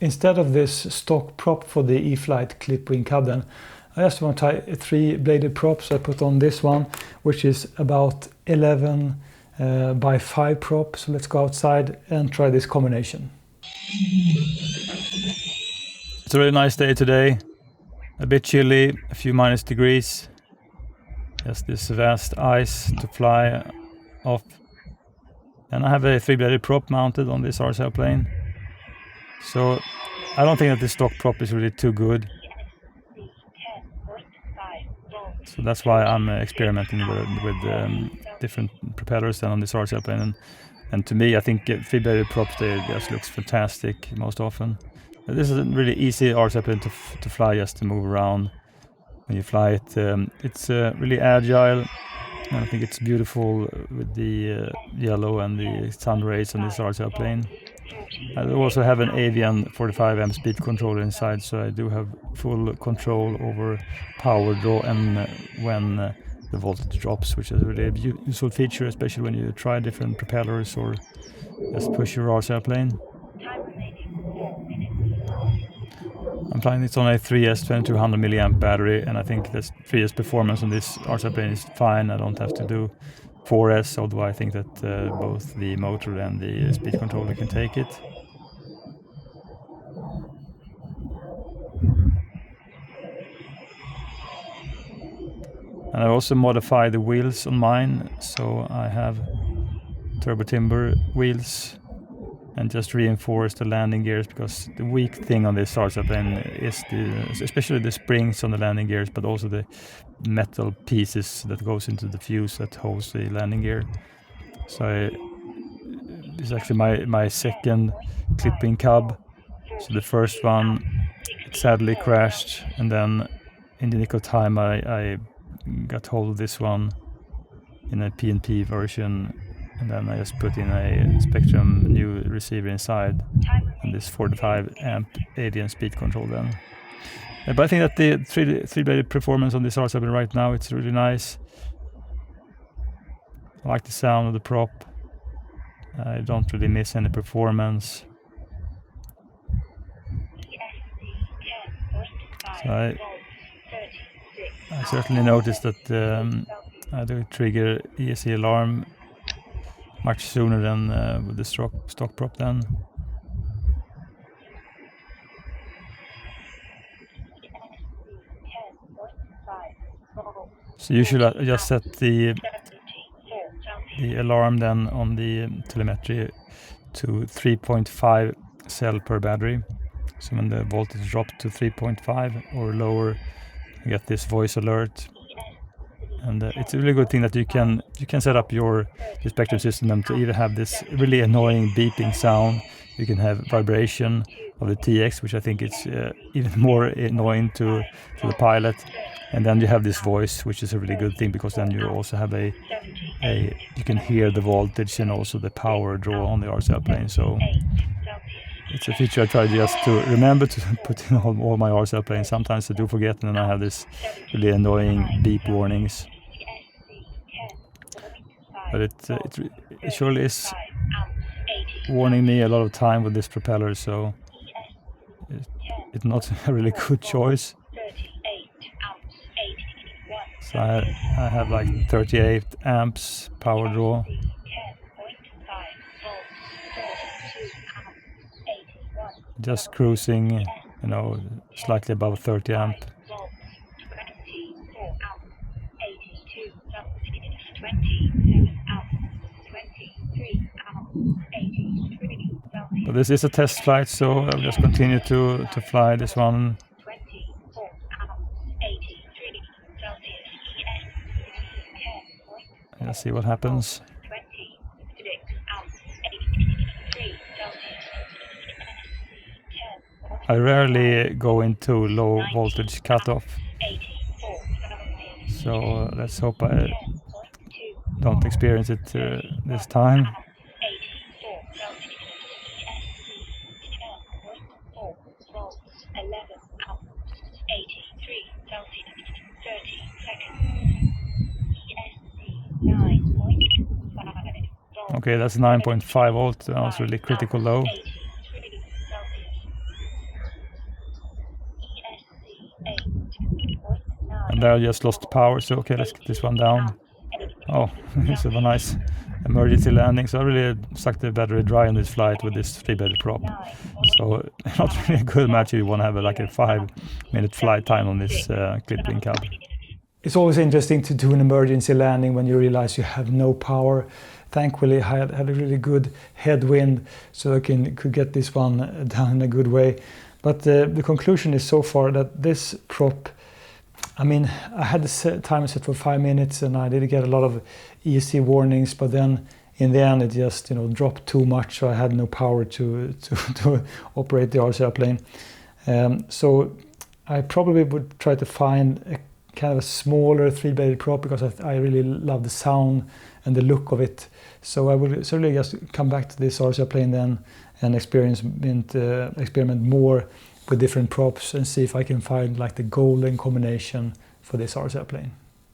instead of this stock prop for the E-Flite clip wing cab, then I just want to tie a 3-bladed prop. So I put on this one, which is about 11 by 5 prop. So let's go outside and try this combination. It's a really nice day today. A bit chilly, a few minus degrees. Just this vast ice to fly off. And I have a 3-bladed prop mounted on this RS airplane. So I don't think that this stock prop is really too good. So that's why I'm experimenting with different propellers than on this RS airplane. And to me, I think 3-bladed props, they just looks fantastic most often. This is a really easy RS airplane to fly, just to move around when you fly it. It's really agile, and I think it's beautiful with the yellow and the sun rays on this RS airplane. I also have an Avian 45 amp speed controller inside, so I do have full control over power draw and when the voltage drops, which is really a useful feature, especially when you try different propellers or just push your RS airplane. I'm flying this on a 3S 2200 milliamp battery, and I think this 3S performance on this RS airplane is fine. I don't have to do 4S, although I think that both the motor and the speed controller can take it. And I also modified the wheels on mine, so I have turbo timber wheels and just reinforced the landing gears, because the weak thing on this RS airplane is especially the springs on the landing gears, but also the metal pieces that goes into the fuse that holds the landing gear. So this is actually my second clipping cab. So the first one, it sadly crashed, and then in the nick of time I got hold of this one in a PNP version, and then I just put in a Spectrum new receiver inside and this 45 amp Avian speed control then. But I think that the 3-bladed performance on this RS airplane right now, it's really nice. I like the sound of the prop. I don't really miss any performance. So I certainly noticed that I do trigger ESC alarm much sooner than with the stock prop then. So usually I just set the alarm then on the telemetry to 3.5 cell per battery. So when the voltage drops to 3.5 or lower, you get this voice alert. And it's a really good thing that you can set up your Spectrum system to either have this really annoying beeping sound. You can have vibration of the TX, which I think is even more annoying to the pilot. And then you have this voice, which is a really good thing, because then you also have you can hear the voltage and also the power draw on the RS airplane. So it's a feature I try just to remember to put in all my RS airplanes. Sometimes I do forget, and then I have this really annoying beep warnings. But it surely is warning me a lot of time with this propeller, so it's not a really good choice. So I have like 38 amps power draw. Just cruising, slightly above 30 amp. But this is a test flight, so I'll just continue to fly this one. Let's see what happens. I rarely go into low voltage cutoff, so let's hope I don't experience it this time. Okay, that's 9.5 volt. That was really critical low. And there I just lost power, so okay, let's get this one down. Oh, this is a nice emergency landing. So I really sucked the battery dry on this flight with this 3-bedded prop. So not really a good match if you want to have like a 5-minute flight time on this clip wing cab. It's always interesting to do an emergency landing when you realize you have no power. Thankfully, I had a really good headwind, so I could get this one down in a good way. But the conclusion is so far that this prop, I mean, I had the timer set for 5 minutes and I did get a lot of ESC warnings, but then in the end it just dropped too much, so I had no power to operate the RC airplane. So I probably would try to find a kind of a smaller 3-bedded prop because I really love the sound and the look of it. So I will certainly just come back to this RC airplane then and experiment more with different props and see if I can find like the golden combination for this RC airplane.